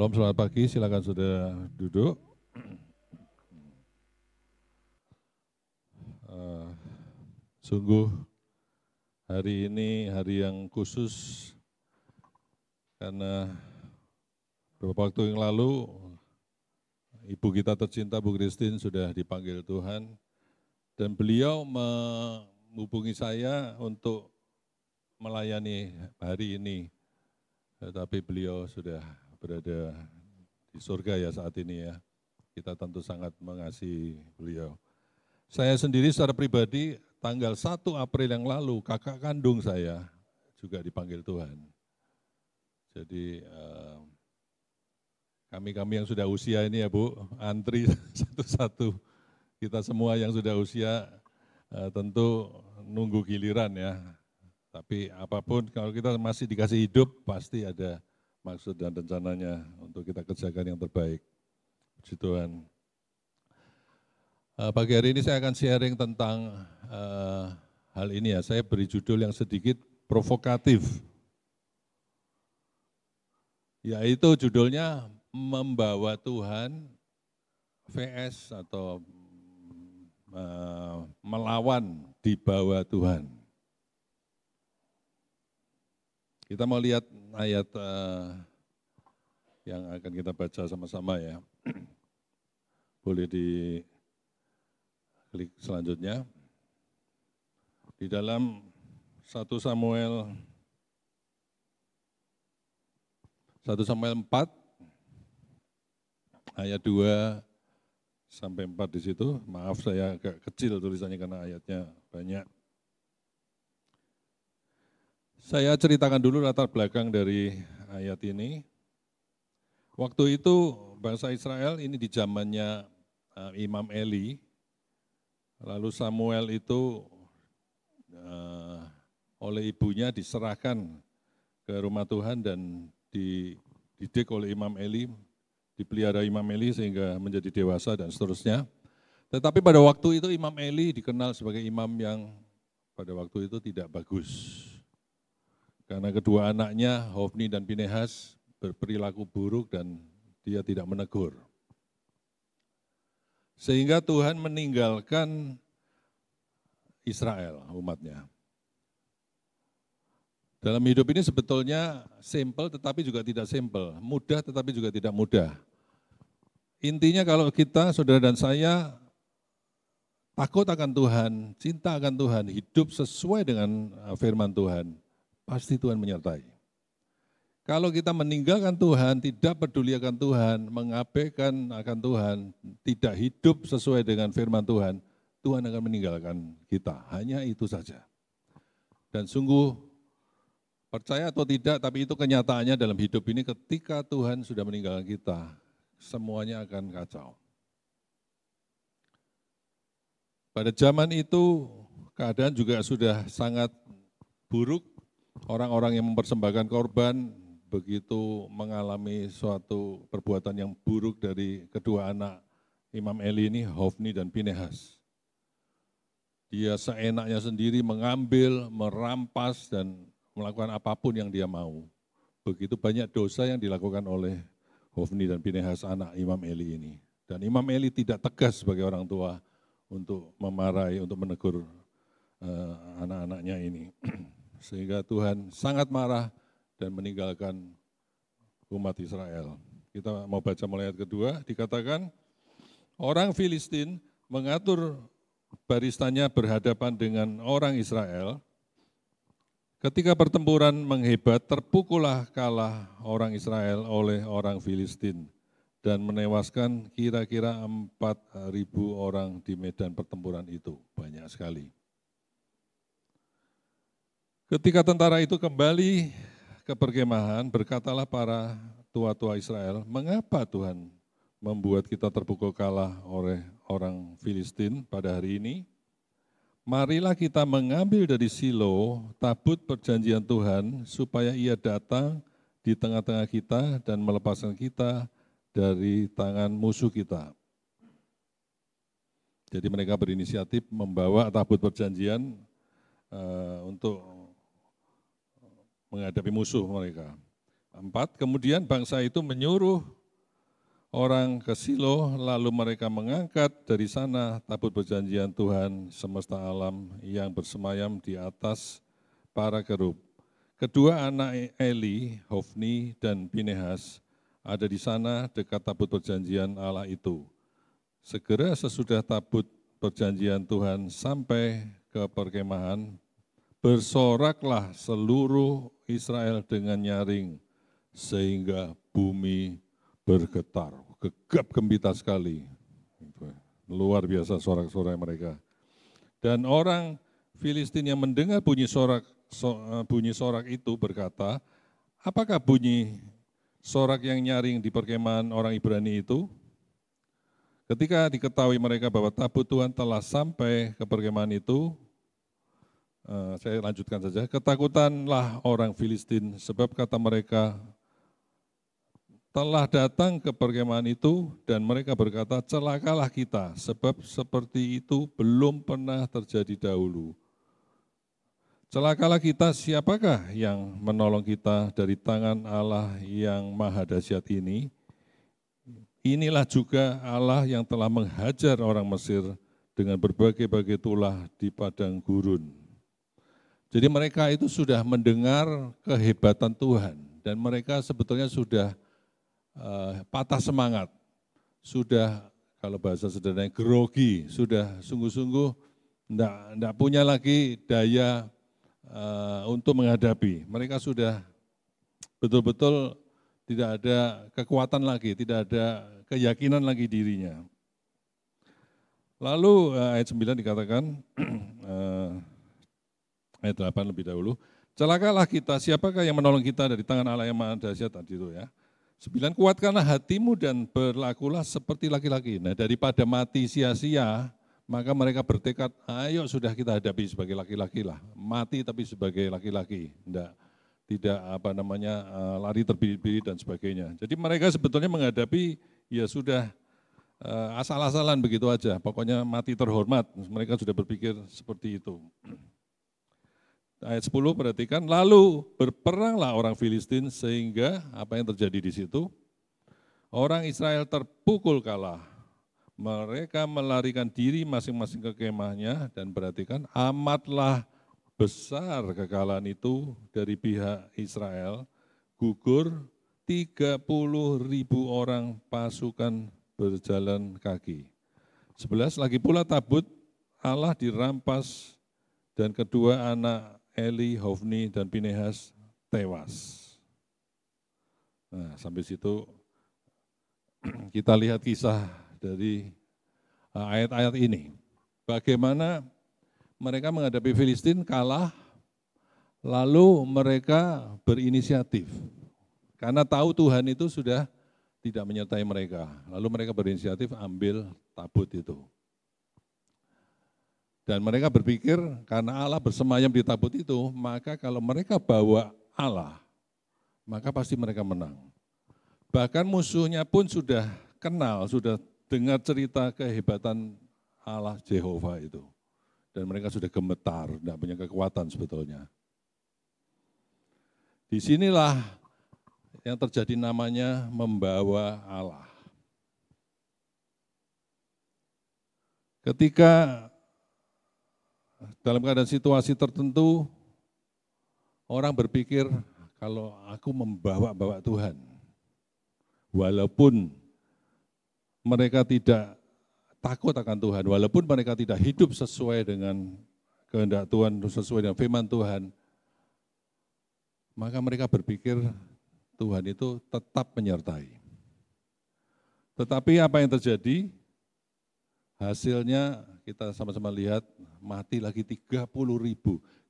Shalom, selamat pagi, silakan saudara duduk. Sungguh hari ini hari yang khusus karena beberapa waktu yang lalu ibu kita tercinta Bu Christine sudah dipanggil Tuhan dan beliau menghubungi saya untuk melayani hari ini, tetapi beliau sudah berada di surga ya saat ini ya. Kita tentu sangat mengasihi beliau. Saya sendiri secara pribadi tanggal 1 April yang lalu kakak kandung saya juga dipanggil Tuhan. Jadi kami yang sudah usia ini ya Bu, antri satu-satu. Kita semua yang sudah usia tentu nunggu giliran ya. Tapi apapun kalau kita masih dikasih hidup pasti ada maksud dan rencananya untuk kita kerjakan yang terbaik. Puji Tuhan. Pagi hari ini saya akan sharing tentang hal ini ya. Saya beri judul yang sedikit provokatif. Yaitu judulnya Membawa Tuhan vs atau melawan di bawah Tuhan. Kita mau lihat ayat yang akan kita baca sama-sama ya. Boleh diklik selanjutnya. Di dalam 1 Samuel 4 ayat 2 sampai 4 di situ. Maaf saya agak kecil tulisannya karena ayatnya banyak. Saya ceritakan dulu latar belakang dari ayat ini. Waktu itu bangsa Israel ini di zamannya Imam Eli, lalu Samuel itu oleh ibunya diserahkan ke rumah Tuhan dan dididik oleh Imam Eli, dipelihara Imam Eli sehingga menjadi dewasa dan seterusnya. Tetapi pada waktu itu Imam Eli dikenal sebagai imam yang pada waktu itu tidak bagus. Karena kedua anaknya, Hofni dan Pinehas, berperilaku buruk dan dia tidak menegur. Sehingga Tuhan meninggalkan Israel, umatnya. Dalam hidup ini sebetulnya simple tetapi juga tidak simple, mudah tetapi juga tidak mudah. Intinya kalau kita, saudara dan saya, takut akan Tuhan, cinta akan Tuhan, hidup sesuai dengan firman Tuhan, pasti Tuhan menyertai. Kalau kita meninggalkan Tuhan, tidak peduli akan Tuhan, mengabaikan akan Tuhan, tidak hidup sesuai dengan firman Tuhan, Tuhan akan meninggalkan kita. Hanya itu saja. Dan sungguh, percaya atau tidak, tapi itu kenyataannya dalam hidup ini ketika Tuhan sudah meninggalkan kita, semuanya akan kacau. Pada zaman itu, keadaan juga sudah sangat buruk. Orang-orang yang mempersembahkan korban begitu mengalami suatu perbuatan yang buruk dari kedua anak Imam Eli ini, Hofni dan Pinehas. Dia seenaknya sendiri mengambil, merampas, dan melakukan apapun yang dia mau. Begitu banyak dosa yang dilakukan oleh Hofni dan Pinehas, anak Imam Eli ini. Dan Imam Eli tidak tegas sebagai orang tua untuk memarahi, untuk menegur anak-anaknya ini. Sehingga Tuhan sangat marah dan meninggalkan umat Israel. Kita mau baca mulai ayat kedua, dikatakan, orang Filistin mengatur barisannya berhadapan dengan orang Israel. Ketika pertempuran menghebat, terpukullah kalah orang Israel oleh orang Filistin dan menewaskan kira-kira 4.000 orang di medan pertempuran itu, banyak sekali. Ketika tentara itu kembali ke perkemahan, berkatalah para tua-tua Israel, mengapa Tuhan membuat kita terpukul kalah oleh orang Filistin pada hari ini? Marilah kita mengambil dari Silo tabut perjanjian Tuhan, supaya ia datang di tengah-tengah kita dan melepaskan kita dari tangan musuh kita. Jadi mereka berinisiatif membawa tabut perjanjian untuk menghadapi musuh mereka. 4, kemudian bangsa itu menyuruh orang ke Silo, lalu mereka mengangkat dari sana tabut perjanjian Tuhan semesta alam yang bersemayam di atas para kerub. Kedua anak Eli, Hofni dan Pinehas, ada di sana dekat tabut perjanjian Allah itu. Segera sesudah tabut perjanjian Tuhan sampai ke perkemahan, bersoraklah seluruh Israel dengan nyaring, sehingga bumi bergetar, gegap gempita sekali. Luar biasa sorak-sorai mereka. Dan orang Filistin yang mendengar bunyi sorak itu berkata, apakah bunyi sorak yang nyaring di perkemahan orang Ibrani itu? Ketika diketahui mereka bahwa tabut Tuhan telah sampai ke perkemahan itu, saya lanjutkan saja, ketakutanlah orang Filistin sebab kata mereka, telah datang ke perkemahan itu dan mereka berkata, celakalah kita sebab seperti itu belum pernah terjadi dahulu. Celakalah kita, siapakah yang menolong kita dari tangan Allah yang maha dahsyat ini? Inilah juga Allah yang telah menghajar orang Mesir dengan berbagai-bagai tulah di padang gurun. Jadi mereka itu sudah mendengar kehebatan Tuhan dan mereka sebetulnya sudah patah semangat, sudah kalau bahasa sederhana grogi, sudah sungguh-sungguh enggak punya lagi daya untuk menghadapi. Mereka sudah betul-betul tidak ada kekuatan lagi, tidak ada keyakinan lagi dirinya. Lalu ayat 9 dikatakan, ayat 8 lebih dahulu, celakalah kita, siapakah yang menolong kita dari tangan Allah yang maha dahsyat tadi itu ya. 9, kuatkanlah hatimu dan berlakulah seperti laki-laki. Nah, daripada mati sia-sia, maka mereka bertekad, ayo sudah kita hadapi sebagai laki-laki lah. Mati tapi sebagai laki-laki, tidak lari terbirit-birit dan sebagainya. Jadi mereka sebetulnya menghadapi, ya sudah asal-asalan begitu aja, pokoknya mati terhormat, mereka sudah berpikir seperti itu. Ayat 10 perhatikan, lalu berperanglah orang Filistin sehingga apa yang terjadi di situ? Orang Israel terpukul kalah. Mereka melarikan diri masing-masing ke kemahnya dan perhatikan amatlah besar kekalahan itu dari pihak Israel, gugur 30.000 orang pasukan berjalan kaki. 11, lagi pula tabut Allah dirampas dan kedua anak Eli, Hofni, dan Pinehas tewas. Nah, sampai situ kita lihat kisah dari ayat-ayat ini. Bagaimana mereka menghadapi Filistin kalah, lalu mereka berinisiatif. Karena tahu Tuhan itu sudah tidak menyertai mereka. Lalu mereka berinisiatif ambil tabut itu. Dan mereka berpikir karena Allah bersemayam di tabut itu, maka kalau mereka bawa Allah, maka pasti mereka menang. Bahkan musuhnya pun sudah kenal, sudah dengar cerita kehebatan Allah Jehovah itu. Dan mereka sudah gemetar, tidak punya kekuatan sebetulnya. Disinilah yang terjadi namanya membawa Allah. Ketika dalam keadaan situasi tertentu, orang berpikir kalau aku membawa Tuhan, walaupun mereka tidak takut akan Tuhan, walaupun mereka tidak hidup sesuai dengan kehendak Tuhan, sesuai dengan firman Tuhan, maka mereka berpikir Tuhan itu tetap menyertai. Tetapi apa yang terjadi? Hasilnya kita sama-sama lihat mati lagi 30.000.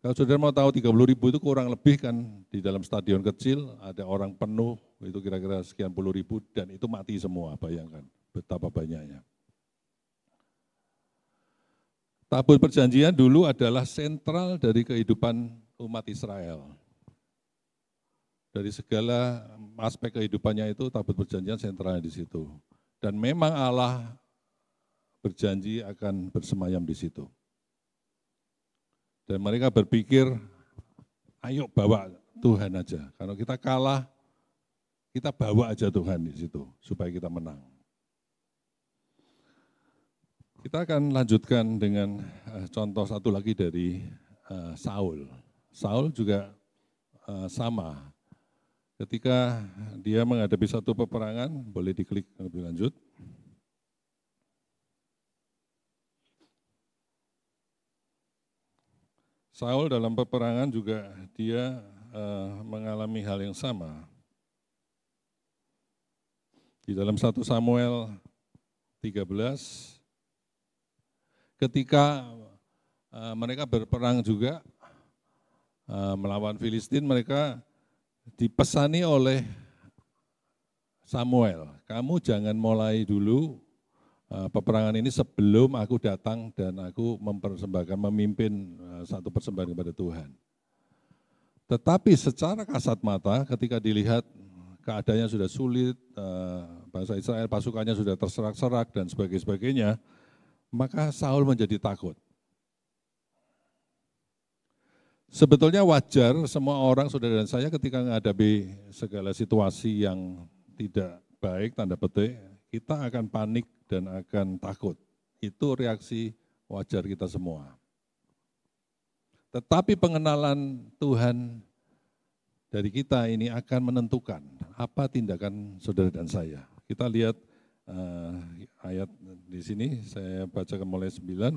Kalau saudara mau tahu 30.000 itu kurang lebih kan di dalam stadion kecil ada orang penuh itu kira-kira sekian puluh ribu dan itu mati semua, bayangkan betapa banyaknya. Tabut perjanjian dulu adalah sentral dari kehidupan umat Israel. Dari segala aspek kehidupannya itu tabut perjanjian sentralnya di situ. Dan memang Allah berjanji akan bersemayam di situ. Dan mereka berpikir, ayo bawa Tuhan aja. Kalau kita kalah, Kita bawa aja Tuhan di situ supaya kita menang. Kita akan lanjutkan dengan contoh satu lagi dari Saul. Saul juga sama. Ketika dia menghadapi satu peperangan, boleh diklik lebih lanjut. Saul dalam peperangan juga dia mengalami hal yang sama. Di dalam 1 Samuel 13, ketika mereka berperang juga melawan Filistin, mereka dipesani oleh Samuel, kamu jangan mulai dulu peperangan ini sebelum aku datang dan aku memimpin satu persembahan kepada Tuhan. Tetapi secara kasat mata ketika dilihat keadaannya sudah sulit, bangsa Israel pasukannya sudah terserak-serak dan sebagainya, maka Saul menjadi takut. Sebetulnya wajar semua orang, saudara dan saya, ketika menghadapi segala situasi yang tidak baik, tanda petik, kita akan panik dan akan takut. Itu reaksi wajar kita semua. Tetapi pengenalan Tuhan dari kita ini akan menentukan apa tindakan saudara dan saya. Kita lihat ayat di sini, saya bacakan mulai 9.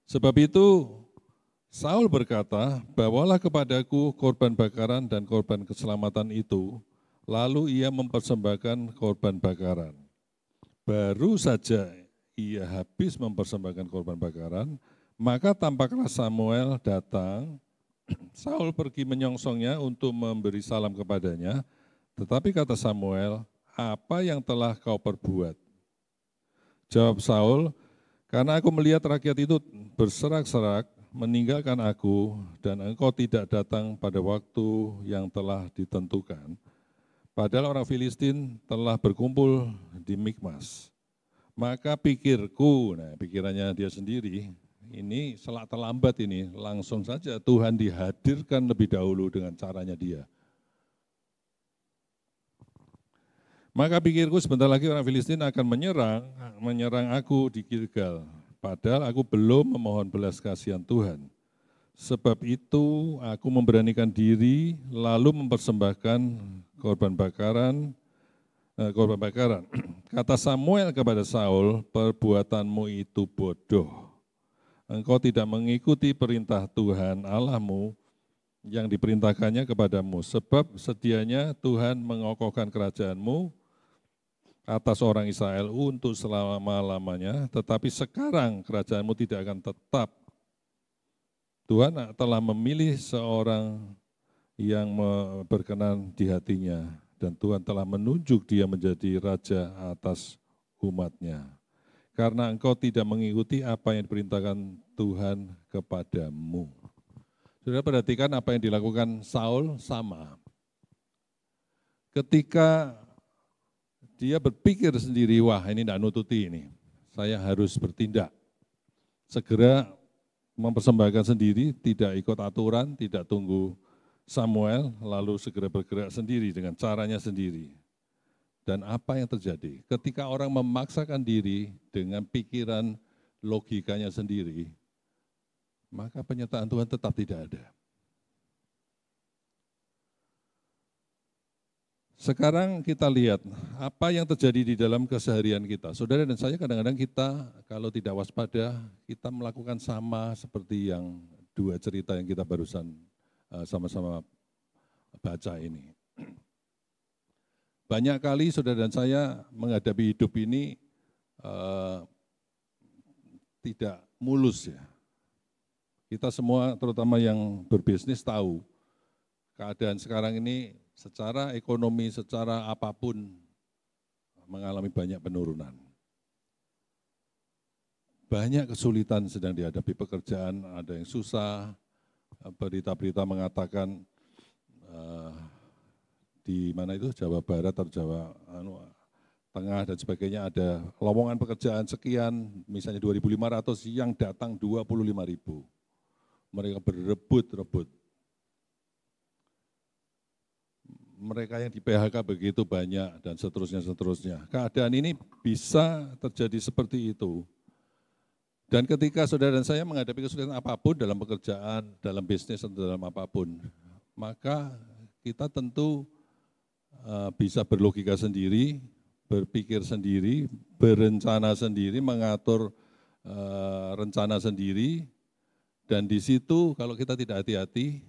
Sebab itu Saul berkata, bawalah kepadaku korban bakaran dan korban keselamatan itu, lalu ia mempersembahkan korban bakaran. Baru saja ia habis mempersembahkan korban bakaran, maka tampaklah Samuel datang. Saul pergi menyongsongnya untuk memberi salam kepadanya, tetapi kata Samuel, apa yang telah kau perbuat? Jawab Saul, karena aku melihat rakyat itu berserak-serak, meninggalkan aku, dan engkau tidak datang pada waktu yang telah ditentukan. Padahal orang Filistin telah berkumpul di Mikmas. Maka pikirku, pikirannya dia sendiri, ini selak terlambat ini, langsung saja Tuhan dihadirkan lebih dahulu dengan caranya dia. Maka pikirku sebentar lagi orang Filistin akan menyerang aku di Gilgal. Padahal aku belum memohon belas kasihan Tuhan. Sebab itu aku memberanikan diri lalu mempersembahkan korban bakaran. Kata Samuel kepada Saul, perbuatanmu itu bodoh. Engkau tidak mengikuti perintah Tuhan Allahmu yang diperintahkannya kepadamu. Sebab sedianya Tuhan mengokohkan kerajaanmu atas orang Israel untuk selama-lamanya, tetapi sekarang kerajaanmu tidak akan tetap. Tuhan telah memilih seorang yang berkenan di hatinya, dan Tuhan telah menunjuk dia menjadi raja atas umat-Nya. Karena engkau tidak mengikuti apa yang diperintahkan Tuhan kepadamu. Saudara perhatikan apa yang dilakukan Saul sama. Ketika dia berpikir sendiri, wah ini tidak nututi ini, saya harus bertindak. Segera mempersembahkan sendiri, tidak ikut aturan, tidak tunggu Samuel, lalu segera bergerak sendiri dengan caranya sendiri. Dan apa yang terjadi? Ketika orang memaksakan diri dengan pikiran logikanya sendiri, maka penyertaan Tuhan tetap tidak ada. Sekarang kita lihat apa yang terjadi di dalam keseharian kita. Saudara dan saya kadang-kadang kita kalau tidak waspada, kita melakukan sama seperti yang dua cerita yang kita barusan sama-sama baca ini. Banyak kali saudara dan saya menghadapi hidup ini tidak mulus ya. Kita semua terutama yang berbisnis tahu keadaan sekarang ini secara ekonomi, secara apapun mengalami banyak penurunan. Banyak kesulitan sedang dihadapi pekerjaan, ada yang susah, berita-berita mengatakan di mana itu Jawa Barat atau Jawa Tengah dan sebagainya ada lowongan pekerjaan sekian, misalnya 2.500 yang datang 25.000. Mereka berebut-rebut. mereka yang di PHK begitu banyak, dan seterusnya. Keadaan ini bisa terjadi seperti itu. Dan ketika saudara dan saya menghadapi kesulitan apapun dalam pekerjaan, dalam bisnis, atau dalam apapun, maka kita tentu bisa berlogika sendiri, berpikir sendiri, berencana sendiri, mengatur rencana sendiri, dan di situ kalau kita tidak hati-hati,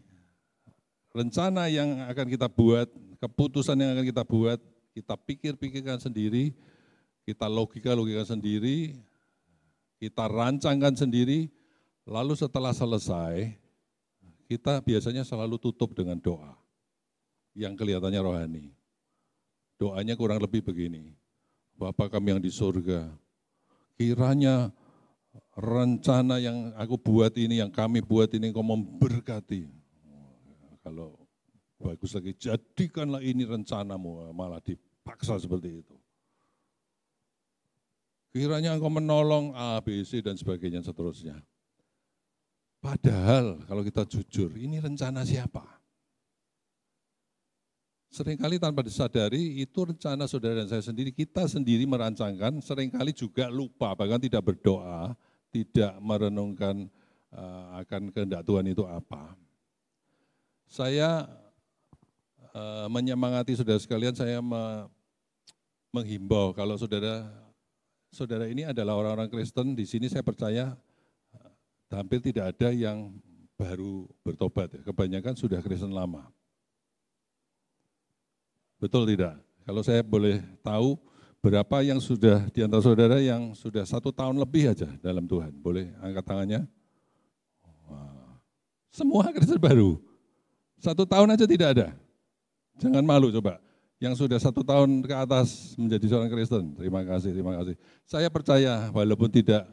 rencana yang akan kita buat, keputusan yang akan kita buat, kita pikirkan sendiri, kita logika sendiri, kita rancangkan sendiri, lalu setelah selesai, kita biasanya selalu tutup dengan doa yang kelihatannya rohani. Doanya kurang lebih begini, Bapa kami yang di surga, kiranya rencana yang aku buat ini, yang kami buat ini, Engkau memberkati. Kalau bagus lagi, jadikanlah ini rencanamu, malah dipaksa seperti itu. Kiranya Engkau menolong A, B, C, dan sebagainya, seterusnya. Padahal kalau kita jujur, ini rencana siapa? Seringkali tanpa disadari, itu rencana saudara dan saya sendiri, kita sendiri merancangkan, seringkali juga lupa, bahkan tidak berdoa, tidak merenungkan akan kehendak Tuhan itu apa. Saya menyemangati saudara sekalian, saya menghimbau kalau saudara ini adalah orang-orang Kristen, di sini saya percaya hampir tidak ada yang baru bertobat, kebanyakan sudah Kristen lama. Betul tidak? Kalau saya boleh tahu, berapa yang sudah di antara saudara yang sudah 1 tahun lebih aja dalam Tuhan? Boleh angkat tangannya? Wah, semua Kristen baru. 1 tahun aja tidak ada. Jangan malu coba. Yang sudah 1 tahun ke atas menjadi seorang Kristen. Terima kasih. Saya percaya walaupun tidak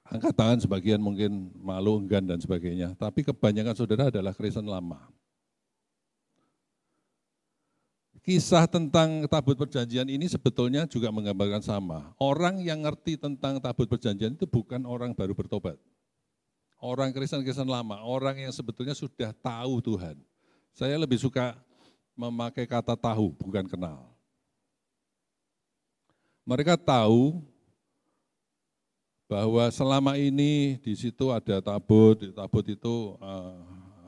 angkat tangan, sebagian mungkin malu, enggan dan sebagainya. Tapi kebanyakan saudara adalah Kristen lama. Kisah tentang tabut perjanjian ini sebetulnya juga menggambarkan sama. Orang yang ngerti tentang tabut perjanjian itu bukan orang baru bertobat. Orang Kristen lama, orang yang sebetulnya sudah tahu Tuhan. Saya lebih suka memakai kata tahu, bukan kenal. Mereka tahu bahwa selama ini di situ ada tabut, di tabut itu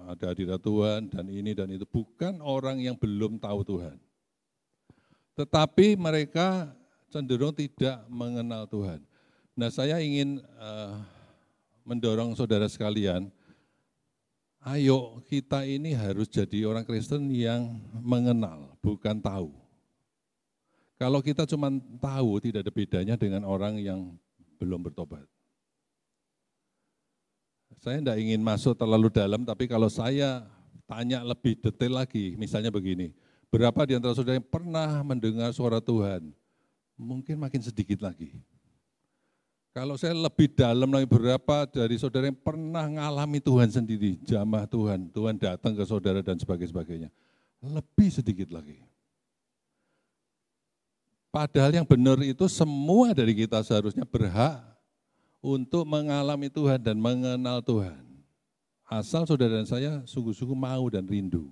ada hadirat Tuhan dan ini dan itu, bukan orang yang belum tahu Tuhan. Tetapi mereka cenderung tidak mengenal Tuhan. Nah, saya ingin mendorong saudara sekalian, ayo kita ini harus jadi orang Kristen yang mengenal, bukan tahu. Kalau kita cuma tahu, tidak ada bedanya dengan orang yang belum bertobat. Saya tidak ingin masuk terlalu dalam, tapi kalau saya tanya lebih detail lagi, misalnya begini, berapa di antara saudara yang pernah mendengar suara Tuhan? Mungkin makin sedikit lagi. Kalau saya lebih dalam lagi, berapa dari saudara yang pernah mengalami Tuhan sendiri, jamah Tuhan, Tuhan datang ke saudara dan sebagainya. Lebih sedikit lagi. Padahal yang benar itu semua dari kita seharusnya berhak untuk mengalami Tuhan dan mengenal Tuhan. Asal saudara dan saya sungguh-sungguh mau dan rindu.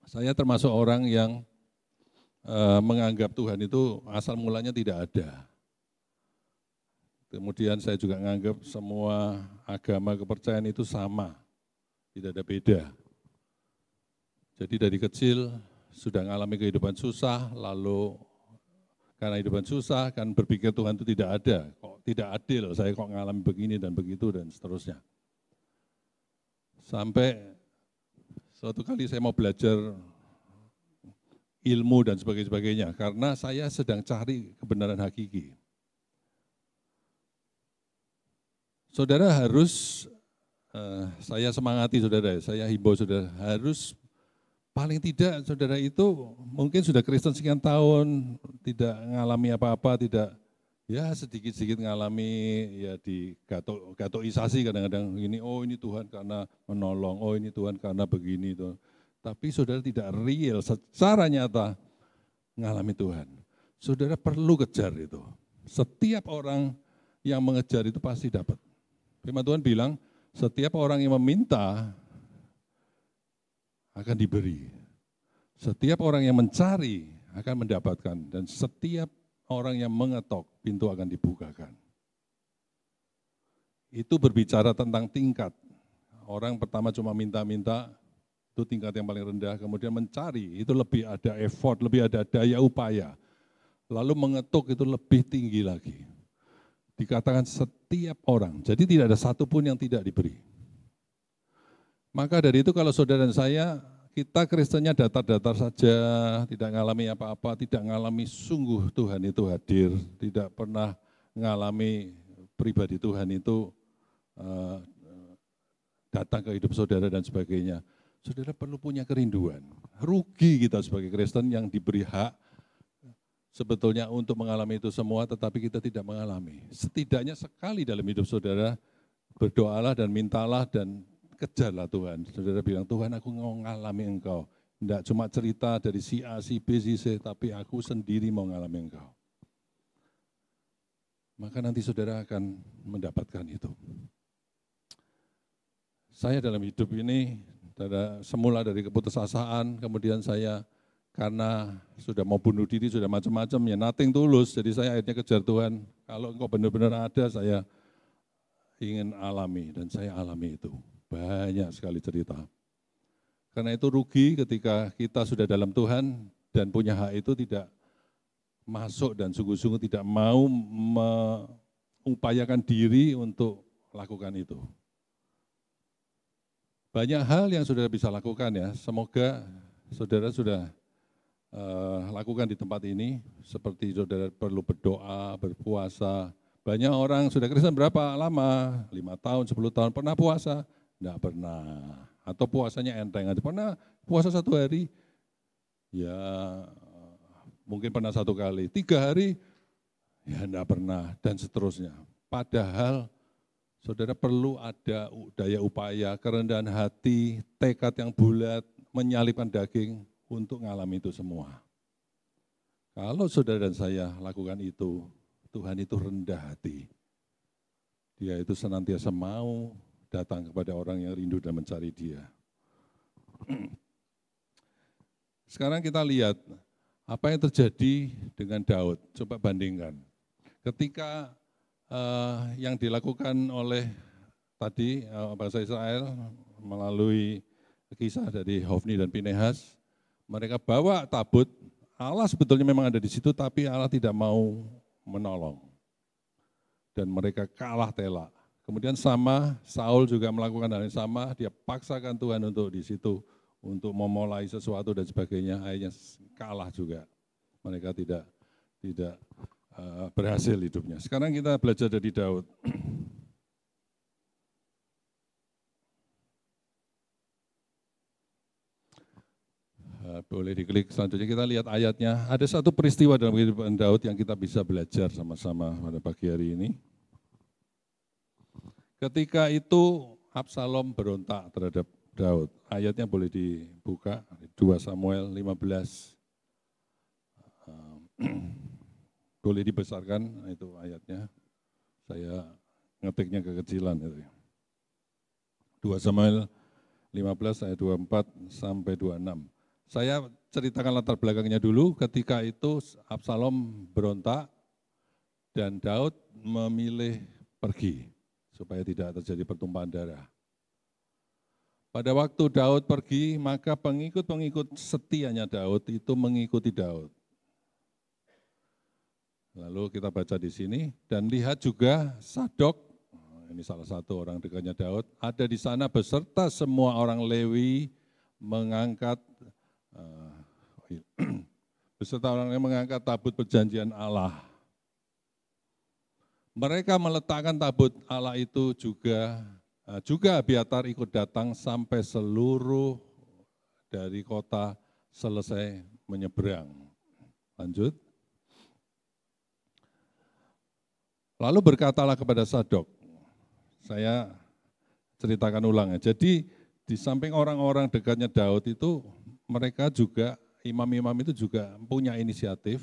Saya termasuk orang yang menganggap Tuhan itu asal mulanya tidak ada. Kemudian saya juga menganggap semua agama kepercayaan itu sama, tidak ada beda. Jadi dari kecil sudah mengalami kehidupan susah, lalu karena kehidupan susah kan berpikir Tuhan itu tidak ada, kok tidak adil, saya kok mengalami begini dan begitu dan seterusnya. Sampai suatu kali saya mau belajar ilmu dan sebagainya, karena saya sedang cari kebenaran hakiki. Saudara harus, saya semangati saudara, saya himbau saudara, harus paling tidak saudara itu mungkin sudah Kristen sekian tahun, tidak mengalami apa-apa, tidak, ya sedikit-sedikit mengalami ya di gatoisasi kadang-kadang ini, oh ini Tuhan karena menolong, oh ini Tuhan karena begini. Tuh. Tapi saudara tidak real, secara nyata mengalami Tuhan. Saudara perlu kejar itu. Setiap orang yang mengejar itu pasti dapat. Firman Tuhan bilang, setiap orang yang meminta akan diberi. Setiap orang yang mencari akan mendapatkan, dan setiap orang yang mengetok, pintu akan dibukakan. Itu berbicara tentang tingkat. Orang pertama cuma minta-minta, itu tingkat yang paling rendah, kemudian mencari, itu lebih ada effort, lebih ada daya upaya. Lalu mengetuk itu lebih tinggi lagi. Dikatakan setiap orang, jadi tidak ada satupun yang tidak diberi. Maka dari itu kalau saudara dan saya, kita Kristennya datar-datar saja, tidak mengalami apa-apa, tidak mengalami sungguh Tuhan itu hadir, tidak pernah mengalami pribadi Tuhan itu datang ke hidup saudara dan sebagainya. Saudara perlu punya kerinduan. Rugi kita sebagai Kristen yang diberi hak sebetulnya untuk mengalami itu semua, tetapi kita tidak mengalami. Setidaknya sekali dalam hidup saudara, berdoalah dan mintalah dan kejarlah Tuhan. Saudara bilang, Tuhan aku mau mengalami Engkau. Tidak cuma cerita dari si A, si B, si C, tapi aku sendiri mau mengalami Engkau. Maka nanti saudara akan mendapatkan itu. Saya dalam hidup ini, semula dari keputusasaan, kemudian saya karena sudah mau bunuh diri, sudah macam-macam, ya nothing tulus, jadi saya akhirnya kejar Tuhan. Kalau Engkau benar-benar ada, saya ingin alami, dan saya alami itu. Banyak sekali cerita. Karena itu rugi ketika kita sudah dalam Tuhan dan punya hak itu tidak masuk dan sungguh-sungguh tidak mau mengupayakan diri untuk lakukan itu. Banyak hal yang saudara bisa lakukan ya, semoga saudara sudah lakukan di tempat ini, seperti saudara perlu berdoa, berpuasa. Banyak orang sudah Kristen berapa lama? 5 tahun, 10 tahun, pernah puasa? Enggak pernah. Atau puasanya enteng aja. Pernah puasa 1 hari? Ya mungkin pernah 1 kali. 3 hari? Ya enggak pernah. Dan seterusnya. Padahal saudara perlu ada daya upaya, kerendahan hati, tekad yang bulat, menyalipkan daging untuk mengalami itu semua. Kalau saudara dan saya lakukan itu, Tuhan itu rendah hati. Dia itu senantiasa mau datang kepada orang yang rindu dan mencari Dia. Sekarang kita lihat apa yang terjadi dengan Daud. Coba bandingkan. Ketika yang dilakukan oleh tadi bangsa Israel melalui kisah dari Hofni dan Pinehas, mereka bawa tabut. Allah sebetulnya memang ada di situ, tapi Allah tidak mau menolong. Dan mereka kalah telak. Kemudian sama, Saul juga melakukan hal yang sama, dia paksakan Tuhan untuk di situ, untuk memulai sesuatu dan sebagainya, akhirnya kalah juga. Mereka tidak berhasil hidupnya. Sekarang kita belajar dari Daud. Boleh diklik selanjutnya, kita lihat ayatnya. Ada satu peristiwa dalam kehidupan Daud yang kita bisa belajar sama-sama pada pagi hari ini. Ketika itu Absalom berontak terhadap Daud. Ayatnya boleh dibuka, 2 Samuel 15. Boleh dibesarkan itu ayatnya. Saya ngetiknya kekecilan. 2 Samuel 15 ayat 24 sampai 26. Saya ceritakan latar belakangnya dulu. Ketika itu Absalom berontak dan Daud memilih pergi supaya tidak terjadi pertumpahan darah. Pada waktu Daud pergi, maka pengikut-pengikut setianya Daud itu mengikuti Daud. Lalu kita baca di sini, dan lihat juga Sadok, ini salah satu orang dekatnya Daud, ada di sana beserta semua orang Lewi mengangkat beserta orang yang mengangkat tabut perjanjian Allah. Mereka meletakkan tabut Allah itu juga Abiatar ikut datang sampai seluruh dari kota selesai menyeberang. Lanjut. Lalu berkatalah kepada Sadok, saya ceritakan ulang ya. Jadi di samping orang-orang dekatnya Daud itu, mereka juga, imam-imam itu juga punya inisiatif,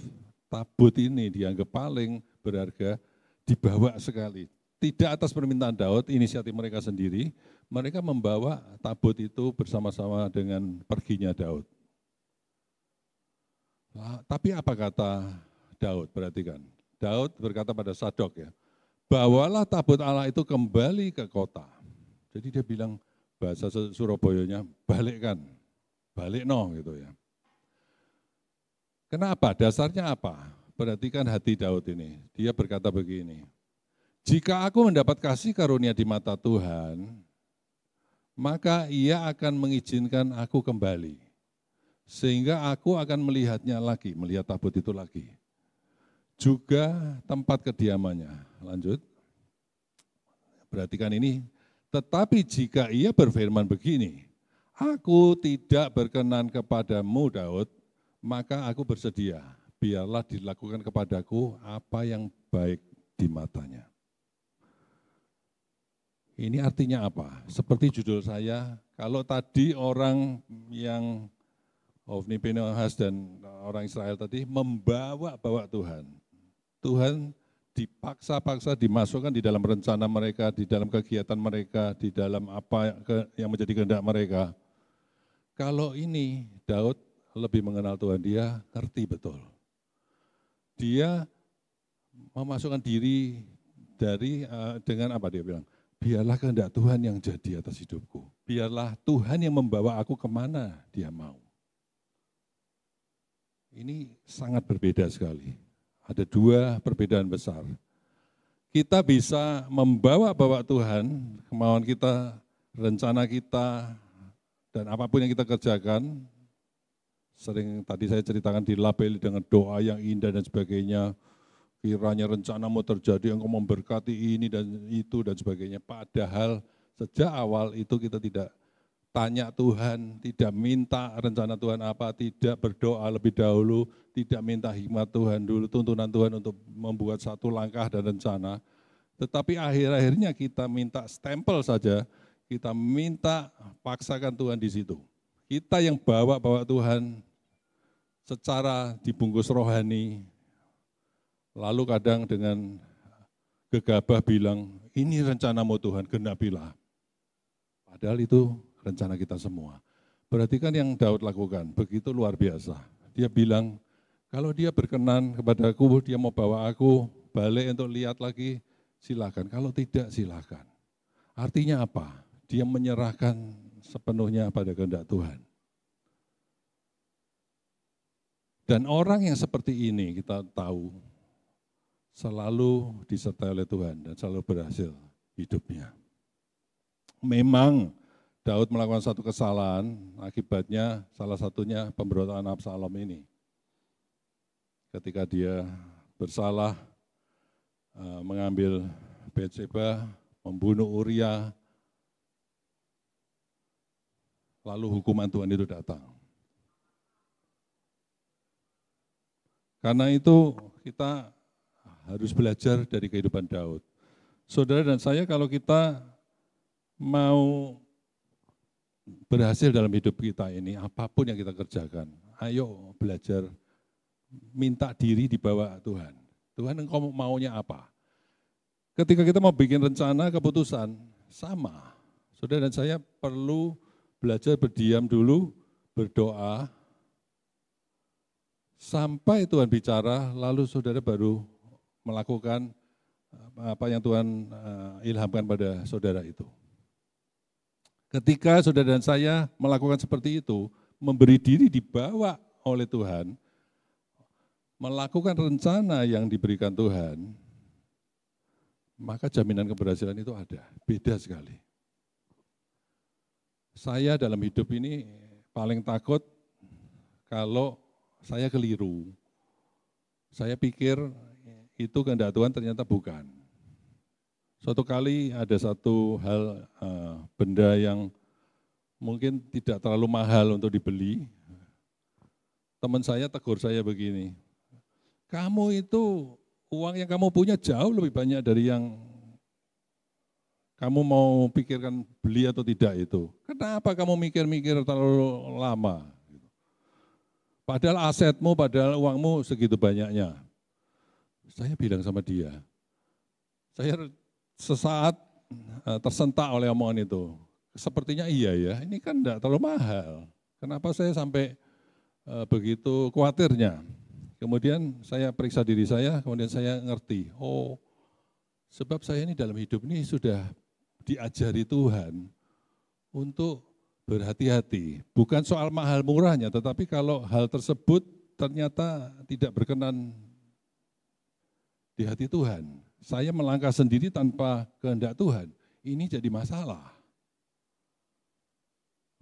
tabut ini dianggap paling berharga, dibawa sekali. tidak atas permintaan Daud, inisiatif mereka sendiri, mereka membawa tabut itu bersama-sama dengan perginya Daud. Tapi apa kata Daud? Perhatikan. Daud berkata pada Sadok ya, bawalah tabut Allah itu kembali ke kota. Jadi dia bilang, bahasa Surabayanya, balikkan, balik no gitu ya. Kenapa? Dasarnya apa? Perhatikan hati Daud ini. Dia berkata begini, jika aku mendapat kasih karunia di mata Tuhan, maka ia akan mengizinkan aku kembali. Sehingga aku akan melihatnya lagi, melihat tabut itu lagi. Juga tempat kediamannya. Lanjut. Perhatikan ini. Tetapi jika ia berfirman begini, aku tidak berkenan kepadamu Daud, maka aku bersedia. Biarlah dilakukan kepadaku apa yang baik di matanya. Ini artinya apa? Seperti judul saya, kalau tadi orang yang Ofni Pinehas dan orang Israel tadi membawa-bawa Tuhan. Tuhan dipaksa-paksa dimasukkan di dalam rencana mereka, di dalam kegiatan mereka, di dalam apa yang menjadi kehendak mereka. Kalau ini Daud lebih mengenal Tuhan, dia ngerti betul. Dia memasukkan diri dari dengan apa dia bilang? Biarlah kehendak Tuhan yang jadi atas hidupku. Biarlah Tuhan yang membawa aku kemana dia mau. Ini sangat berbeda sekali. Ada dua perbedaan besar. Kita bisa membawa-bawa Tuhan, kemauan kita, rencana kita, dan apapun yang kita kerjakan. Sering tadi saya ceritakan dilabeli dengan doa yang indah dan sebagainya. Kiranya rencanamu terjadi, engkau memberkati ini dan itu dan sebagainya. Padahal sejak awal itu kita tidak tanya Tuhan, tidak minta rencana Tuhan apa, tidak berdoa lebih dahulu, tidak minta hikmat Tuhan dulu, tuntunan Tuhan untuk membuat satu langkah dan rencana. Tetapi akhir-akhirnya kita minta stempel saja, kita minta paksakan Tuhan di situ. Kita yang bawa Tuhan secara dibungkus rohani, lalu kadang dengan gegabah bilang, ini rencanamu Tuhan, genapilah. Padahal itu rencana kita semua. Perhatikan yang Daud lakukan, begitu luar biasa. Dia bilang, kalau dia berkenan kepadaku, dia mau bawa aku balik untuk lihat lagi, silakan. Kalau tidak, silakan. Artinya apa? Dia menyerahkan sepenuhnya pada kehendak Tuhan. Dan orang yang seperti ini kita tahu, selalu disertai oleh Tuhan dan selalu berhasil hidupnya. Memang Daud melakukan satu kesalahan, akibatnya salah satunya pemberontakan Absalom ini. Ketika dia bersalah, mengambil Betseba, membunuh Uria, lalu hukuman Tuhan itu datang. Karena itu kita harus belajar dari kehidupan Daud. Saudara dan saya kalau kita mau berhasil dalam hidup kita ini, apapun yang kita kerjakan, ayo belajar minta diri di bawah Tuhan. Tuhan engkau maunya apa? Ketika kita mau bikin rencana, keputusan, sama. Saudara dan saya perlu belajar berdiam dulu, berdoa, sampai Tuhan bicara, lalu saudara baru melakukan apa yang Tuhan ilhamkan pada saudara itu. Ketika saudara dan saya melakukan seperti itu, memberi diri dibawa oleh Tuhan, melakukan rencana yang diberikan Tuhan, maka jaminan keberhasilan itu ada, beda sekali. Saya dalam hidup ini paling takut kalau saya keliru. Saya pikir itu kehendak Tuhan, ternyata bukan. Suatu kali ada satu hal, benda yang mungkin tidak terlalu mahal untuk dibeli. Teman saya tegur saya begini, kamu itu uang yang kamu punya jauh lebih banyak dari yang kamu mau pikirkan beli atau tidak itu. Kenapa kamu mikir-mikir terlalu lama? Padahal asetmu, padahal uangmu segitu banyaknya. Saya bilang sama dia, saya sesaat tersentak oleh omongan itu. Sepertinya iya ya, ini kan enggak terlalu mahal. Kenapa saya sampai begitu khawatirnya? Kemudian saya periksa diri saya, kemudian saya ngerti, oh sebab saya ini dalam hidup ini sudah diajari Tuhan untuk berhati-hati. Bukan soal mahal murahnya, tetapi kalau hal tersebut ternyata tidak berkenan di hati Tuhan. Saya melangkah sendiri tanpa kehendak Tuhan, ini jadi masalah.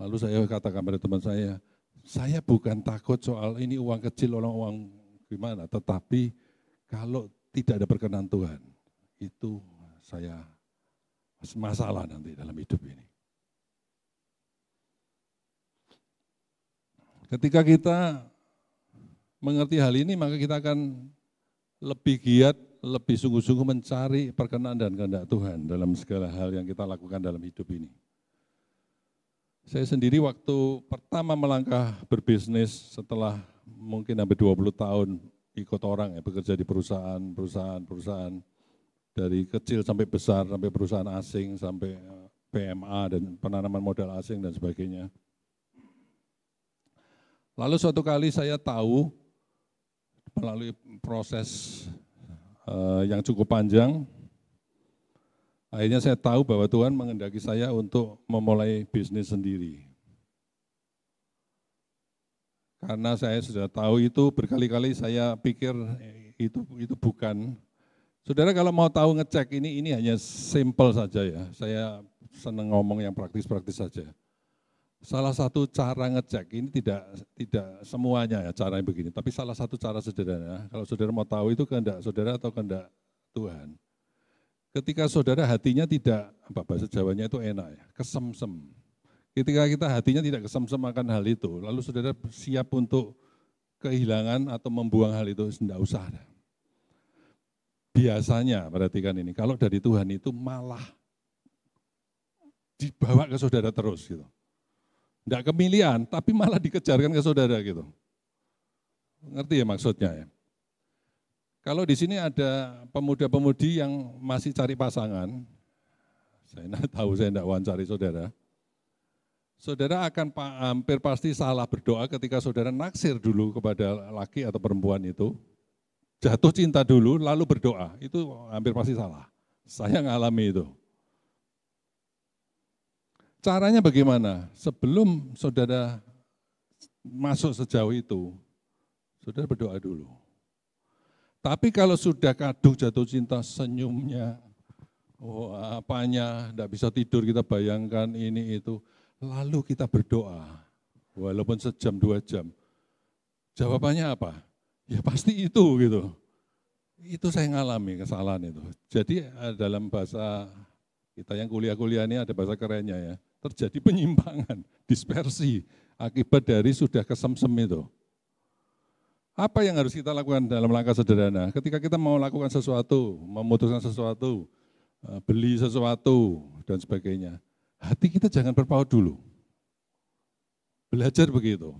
Lalu saya katakan pada teman saya bukan takut soal ini uang kecil, uang gimana, tetapi kalau tidak ada perkenan Tuhan, itu saya masalah nanti dalam hidup ini. Ketika kita mengerti hal ini, maka kita akan lebih giat, lebih sungguh-sungguh mencari perkenan dan kehendak Tuhan dalam segala hal yang kita lakukan dalam hidup ini. Saya sendiri waktu pertama melangkah berbisnis setelah mungkin hampir 20 tahun ikut orang ya, bekerja di perusahaan dari kecil sampai besar, sampai perusahaan asing, sampai PMA dan penanaman modal asing dan sebagainya. Lalu suatu kali saya tahu melalui proses yang cukup panjang, akhirnya saya tahu bahwa Tuhan menghendaki saya untuk memulai bisnis sendiri. Karena saya sudah tahu itu, berkali-kali saya pikir itu bukan. Saudara kalau mau tahu ngecek ini hanya simple saja ya. Saya senang ngomong yang praktis-praktis saja. Salah satu cara ngecek ini tidak semuanya ya cara yang begini, tapi salah satu cara sederhana. Kalau saudara mau tahu itu kehendak saudara atau kehendak Tuhan. Ketika saudara hatinya tidak, bahasa Jawanya itu enak ya, kesemsem. Ketika kita hatinya tidak kesemsem akan hal itu, lalu saudara siap untuk kehilangan atau membuang hal itu, tidak usah. Biasanya, perhatikan ini, kalau dari Tuhan itu malah dibawa ke saudara terus gitu. Tidak kemilian, tapi malah dikejarkan ke saudara gitu. Ngerti ya maksudnya ya? Kalau di sini ada pemuda-pemudi yang masih cari pasangan, saya tidak tahu, saya tidak wawancari saudara. Saudara akan hampir pasti salah berdoa ketika saudara naksir dulu kepada laki atau perempuan itu, jatuh cinta dulu lalu berdoa, itu hampir pasti salah. Saya ngalami itu. Caranya bagaimana? Sebelum saudara masuk sejauh itu, saudara berdoa dulu. Tapi kalau sudah kadung jatuh cinta, senyumnya, apanya, tidak bisa tidur, kita bayangkan ini itu. Lalu kita berdoa, walaupun sejam, 2 jam. Jawabannya apa? Ya pasti itu gitu. Itu saya ngalami kesalahan itu. Jadi dalam bahasa kita yang kuliah-kuliah ini ada bahasa kerennya ya. Terjadi penyimpangan, dispersi, akibat dari sudah kesemsem itu. Apa yang harus kita lakukan dalam langkah sederhana? Ketika kita mau lakukan sesuatu, memutuskan sesuatu, beli sesuatu, dan sebagainya, hati kita jangan berpaut dulu. Belajar begitu.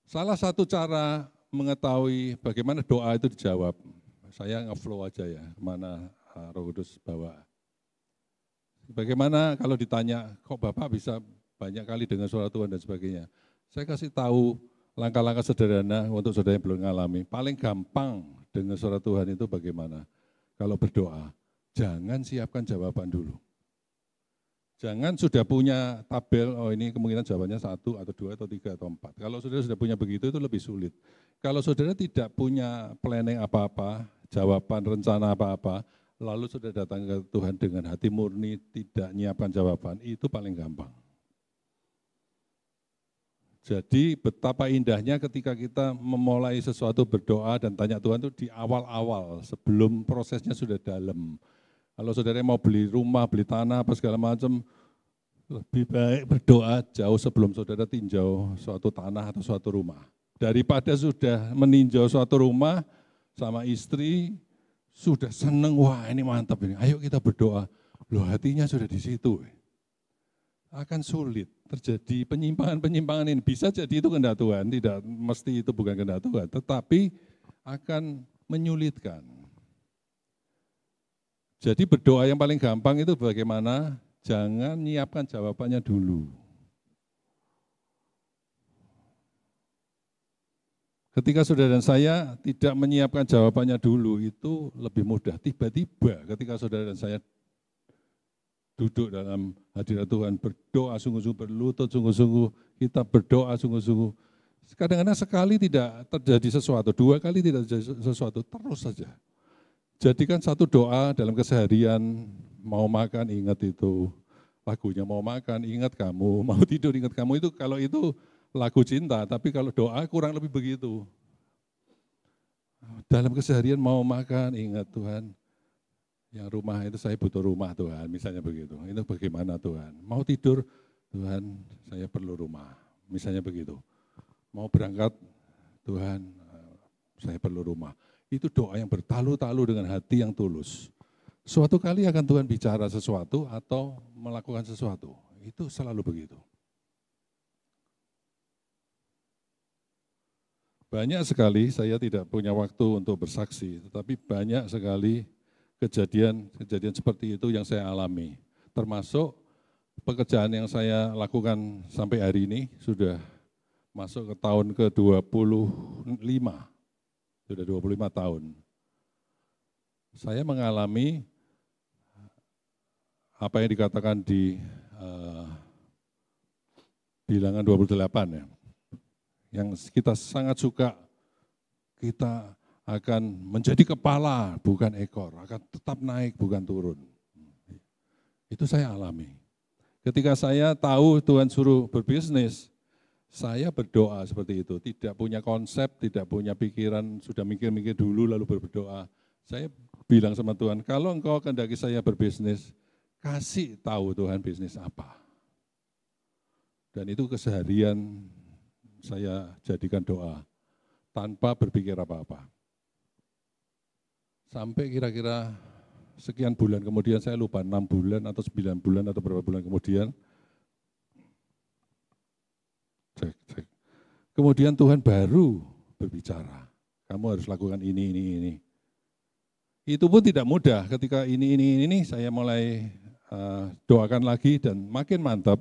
Salah satu cara mengetahui bagaimana doa itu dijawab, saya nge-flow aja ya, kemana Roh Kudus bawa. Bagaimana kalau ditanya, kok Bapak bisa banyak kali dengar suara Tuhan dan sebagainya. Saya kasih tahu langkah-langkah sederhana untuk saudara yang belum mengalami. Paling gampang dengar suara Tuhan itu bagaimana? Kalau berdoa, jangan siapkan jawaban dulu. Jangan sudah punya tabel, oh ini kemungkinan jawabannya 1 atau 2 atau 3 atau 4. Kalau saudara sudah punya begitu itu lebih sulit. Kalau saudara tidak punya planning apa-apa, jawaban, rencana apa-apa, lalu sudah datang ke Tuhan dengan hati murni, tidak menyiapkan jawaban, itu paling gampang. Jadi betapa indahnya ketika kita memulai sesuatu berdoa dan tanya Tuhan itu di awal-awal, sebelum prosesnya sudah dalam. Kalau saudara mau beli rumah, beli tanah, apa segala macam, lebih baik berdoa jauh sebelum saudara tinjau suatu tanah atau suatu rumah. Daripada sudah meninjau suatu rumah sama istri, sudah seneng, wah ini mantap ini, ayo kita berdoa. Loh hatinya sudah di situ. Akan sulit terjadi penyimpangan-penyimpangan ini. Bisa jadi itu kehendak Tuhan, tidak mesti itu bukan kehendak Tuhan, tetapi akan menyulitkan. Jadi berdoa yang paling gampang itu bagaimana? Jangan nyiapkan jawabannya dulu. Ketika saudara dan saya tidak menyiapkan jawabannya dulu, itu lebih mudah. Tiba-tiba ketika saudara dan saya duduk dalam hadirat Tuhan, berdoa sungguh-sungguh, berlutut sungguh-sungguh, kita berdoa sungguh-sungguh. Kadang-kadang sekali tidak terjadi sesuatu, dua kali tidak terjadi sesuatu, terus saja. Jadikan satu doa dalam keseharian, mau makan ingat itu, lagunya mau makan ingat kamu, mau tidur ingat kamu, itu kalau itu lagu cinta, tapi kalau doa kurang lebih begitu. Dalam keseharian mau makan, ingat Tuhan, yang rumah itu saya butuh rumah Tuhan, misalnya begitu. Itu bagaimana Tuhan? Mau tidur, Tuhan saya perlu rumah, misalnya begitu. Mau berangkat, Tuhan saya perlu rumah. Itu doa yang bertalu-talu dengan hati yang tulus. Suatu kali akan Tuhan bicara sesuatu atau melakukan sesuatu. Itu selalu begitu. Banyak sekali, saya tidak punya waktu untuk bersaksi, tetapi banyak sekali kejadian seperti itu yang saya alami. Termasuk pekerjaan yang saya lakukan sampai hari ini, sudah masuk ke tahun ke-25, sudah 25 tahun. Saya mengalami apa yang dikatakan di bilangan 28 ya. Yang kita sangat suka, kita akan menjadi kepala bukan ekor, akan tetap naik bukan turun. Itu saya alami. Ketika saya tahu Tuhan suruh berbisnis, saya berdoa seperti itu, tidak punya konsep, tidak punya pikiran, sudah mikir-mikir dulu lalu berdoa. Saya bilang sama Tuhan, kalau engkau kehendaki saya berbisnis, kasih tahu Tuhan bisnis apa. Dan itu keseharian saya jadikan doa, tanpa berpikir apa-apa. Sampai kira-kira sekian bulan kemudian, saya lupa 6 bulan atau 9 bulan atau berapa bulan kemudian, kemudian Tuhan baru berbicara, kamu harus lakukan ini. Itu pun tidak mudah, ketika ini saya mulai doakan lagi dan makin mantap.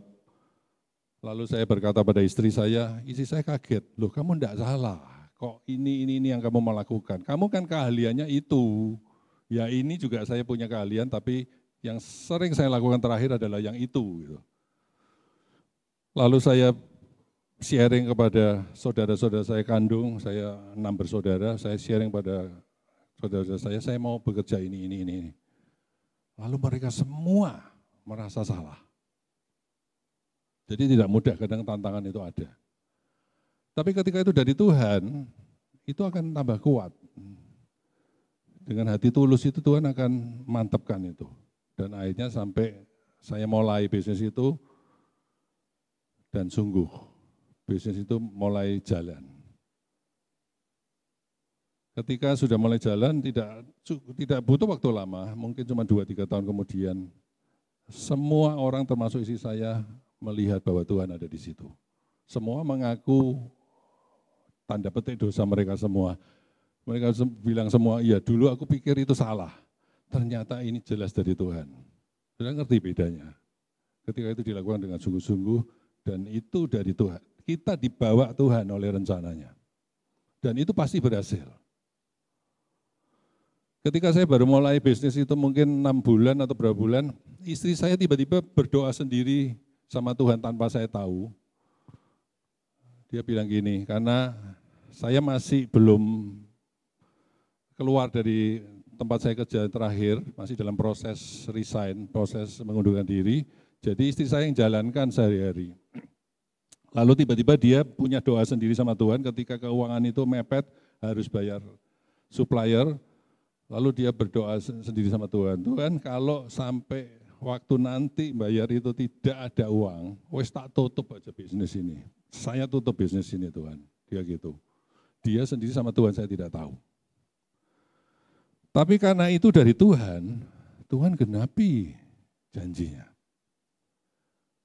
Lalu saya berkata pada istri saya kaget, loh kamu enggak salah, kok ini yang kamu melakukan, kamu kan keahliannya itu. Ya ini juga saya punya keahlian, tapi yang sering saya lakukan terakhir adalah yang itu. Gitu. Lalu saya sharing kepada saudara-saudara saya kandung, saya 6 bersaudara, saya sharing pada saudara-saudara saya mau bekerja ini. Lalu mereka semua merasa salah. Jadi tidak mudah, kadang tantangan itu ada. Tapi ketika itu dari Tuhan, itu akan tambah kuat. Dengan hati tulus itu Tuhan akan mantapkan itu. Dan akhirnya sampai saya mulai bisnis itu, dan sungguh bisnis itu mulai jalan. Ketika sudah mulai jalan, tidak butuh waktu lama, mungkin cuma 2-3 tahun kemudian, semua orang termasuk istri saya melihat bahwa Tuhan ada di situ. Semua mengaku tanda petik dosa mereka semua. Mereka bilang semua, iya dulu aku pikir itu salah. Ternyata ini jelas dari Tuhan. Sudah ngerti bedanya. Ketika itu dilakukan dengan sungguh-sungguh dan itu dari Tuhan. Kita dibawa Tuhan oleh rencananya. Dan itu pasti berhasil. Ketika saya baru mulai bisnis itu mungkin 6 bulan atau berapa bulan, istri saya tiba-tiba berdoa sendiri sama Tuhan tanpa saya tahu. Dia bilang gini, karena saya masih belum keluar dari tempat saya kerja terakhir, masih dalam proses resign, proses mengundurkan diri, jadi istri saya yang jalankan sehari-hari. Lalu tiba-tiba dia punya doa sendiri sama Tuhan ketika keuangan itu mepet, harus bayar supplier, lalu dia berdoa sendiri sama Tuhan, Tuhan kalau sampai waktu nanti bayar itu tidak ada uang, wes tak tutup aja bisnis ini. Saya tutup bisnis ini Tuhan, dia gitu. Dia sendiri sama Tuhan saya tidak tahu. Tapi karena itu dari Tuhan, Tuhan genapi janjinya.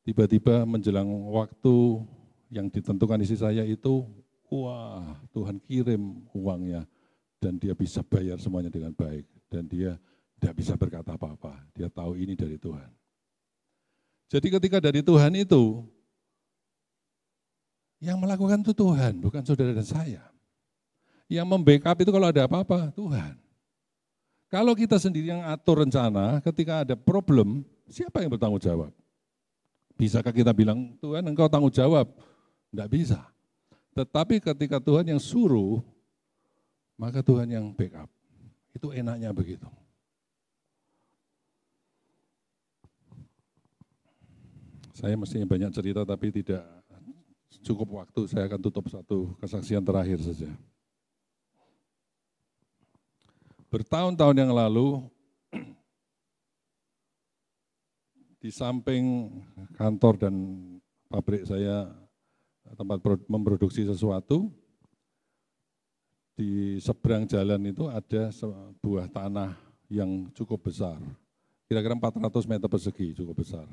Tiba-tiba menjelang waktu yang ditentukan istri saya itu, wah Tuhan kirim uangnya dan dia bisa bayar semuanya dengan baik. Dan dia tidak bisa berkata apa-apa. Dia tahu ini dari Tuhan. Jadi ketika dari Tuhan itu, yang melakukan itu Tuhan, bukan saudara dan saya. Yang membackup itu kalau ada apa-apa, Tuhan. Kalau kita sendiri yang atur rencana, ketika ada problem, siapa yang bertanggung jawab? Bisakah kita bilang, Tuhan engkau tanggung jawab? Tidak bisa. Tetapi ketika Tuhan yang suruh, maka Tuhan yang backup. Itu enaknya begitu. Saya mestinya banyak cerita tapi tidak cukup waktu, saya akan tutup satu kesaksian terakhir saja. Bertahun-tahun yang lalu, di samping kantor dan pabrik saya, tempat memproduksi sesuatu, di seberang jalan itu ada sebuah tanah yang cukup besar, kira-kira 400 meter persegi, cukup besar.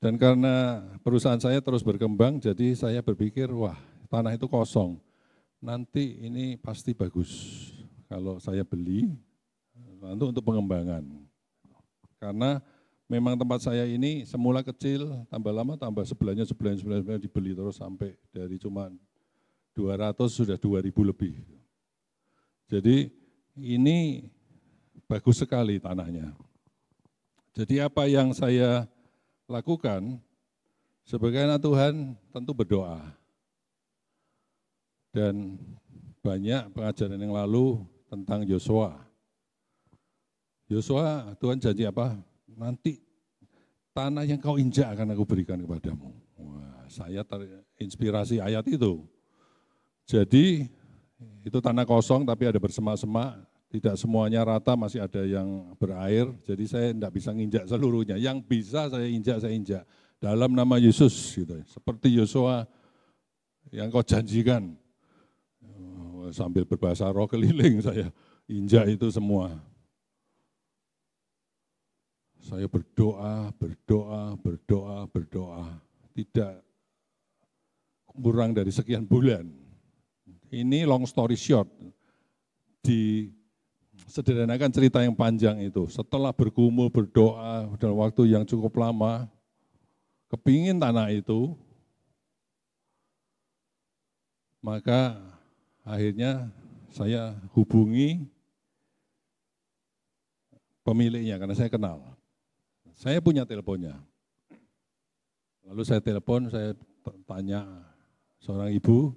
Dan karena perusahaan saya terus berkembang, jadi saya berpikir, wah tanah itu kosong, nanti ini pasti bagus kalau saya beli, nanti untuk pengembangan. Karena memang tempat saya ini semula kecil, tambah lama tambah sebelahnya dibeli terus sampai dari cuma 200 sudah 2000 lebih. Jadi ini bagus sekali tanahnya. Jadi apa yang saya lakukan sebagai anak Tuhan tentu berdoa. Dan banyak pengajaran yang lalu tentang Yosua. Yosua, Tuhan janji apa? Nanti tanah yang kau injak akan aku berikan kepadamu. Wah, saya terinspirasi ayat itu. Jadi itu tanah kosong tapi ada bersemak-semak, tidak semuanya rata, masih ada yang berair. Jadi saya tidak bisa nginjak seluruhnya. Yang bisa saya injak. Dalam nama Yesus, gitu. Seperti Yosua yang kau janjikan. Sambil berbahasa roh keliling saya injak itu semua. Saya berdoa, tidak kurang dari sekian bulan. Ini long story short, disederhanakan cerita yang panjang itu. Setelah bergumul, berdoa dalam waktu yang cukup lama, kepingin tanah itu, maka akhirnya saya hubungi pemiliknya karena saya kenal. Saya punya teleponnya. Lalu saya telepon, saya tanya seorang ibu,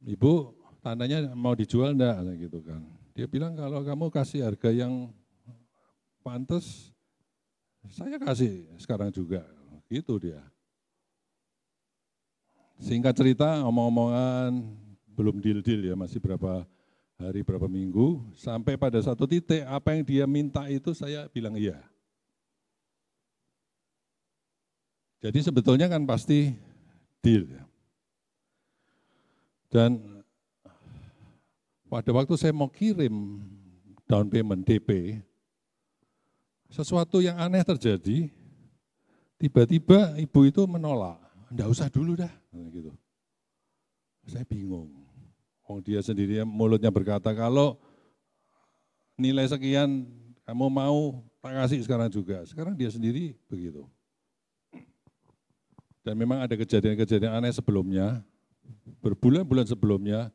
"Ibu, tanahnya mau dijual enggak?" gitu kan. Dia bilang kalau kamu kasih harga yang pantas, saya kasih sekarang juga. Gitu dia. Singkat cerita, omong-omongan, belum deal-deal ya, masih berapa hari, berapa minggu, sampai pada satu titik apa yang dia minta itu saya bilang iya. Jadi sebetulnya kan pasti deal. Dan pada waktu saya mau kirim down payment DP, sesuatu yang aneh terjadi, tiba-tiba ibu itu menolak, enggak usah dulu dah. Gitu. Saya bingung. Dia sendiri mulutnya berkata, kalau nilai sekian kamu mau, tak kasih sekarang juga. Sekarang dia sendiri begitu. Dan memang ada kejadian-kejadian aneh sebelumnya, berbulan-bulan sebelumnya,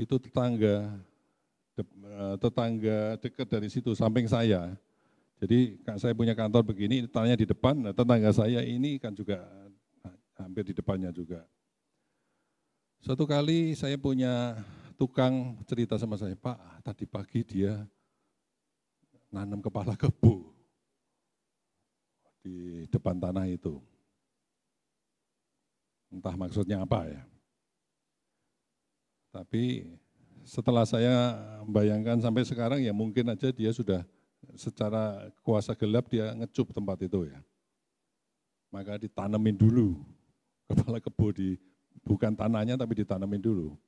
itu tetangga dekat dari situ, samping saya. Jadi saya punya kantor begini, tanya di depan, tetangga saya ini kan juga hampir di depannya juga. Suatu kali saya punya tukang cerita sama saya, "Pak, tadi pagi dia nanam kepala kebo di depan tanah itu." Entah maksudnya apa ya. Tapi setelah saya membayangkan sampai sekarang ya mungkin aja dia sudah secara kuasa gelap dia ngecup tempat itu ya. Maka ditanemin dulu kepala kebo bukan tanahnya tapi ditanamin dulu.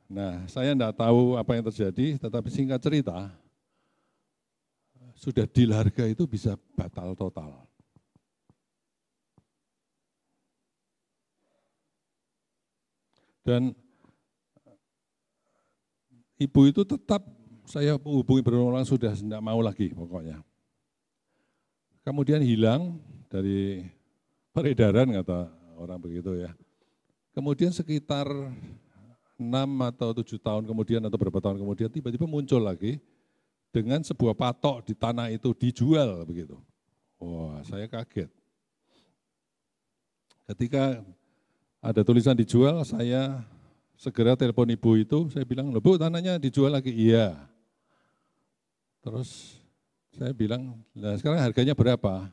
Nah, saya enggak tahu apa yang terjadi, tetapi singkat cerita, sudah deal harga itu bisa batal total. Dan ibu itu tetap saya hubungi berulang sudah tidak mau lagi pokoknya. Kemudian hilang dari peredaran kata orang begitu ya. Kemudian sekitar 6 atau 7 tahun kemudian atau berapa tahun kemudian tiba-tiba muncul lagi dengan sebuah patok di tanah itu dijual begitu. Wah, saya kaget. Ketika ada tulisan dijual, saya segera telepon ibu itu, saya bilang, "Loh Bu, tanahnya dijual lagi?" "Iya." Terus saya bilang, "Nah sekarang harganya berapa?"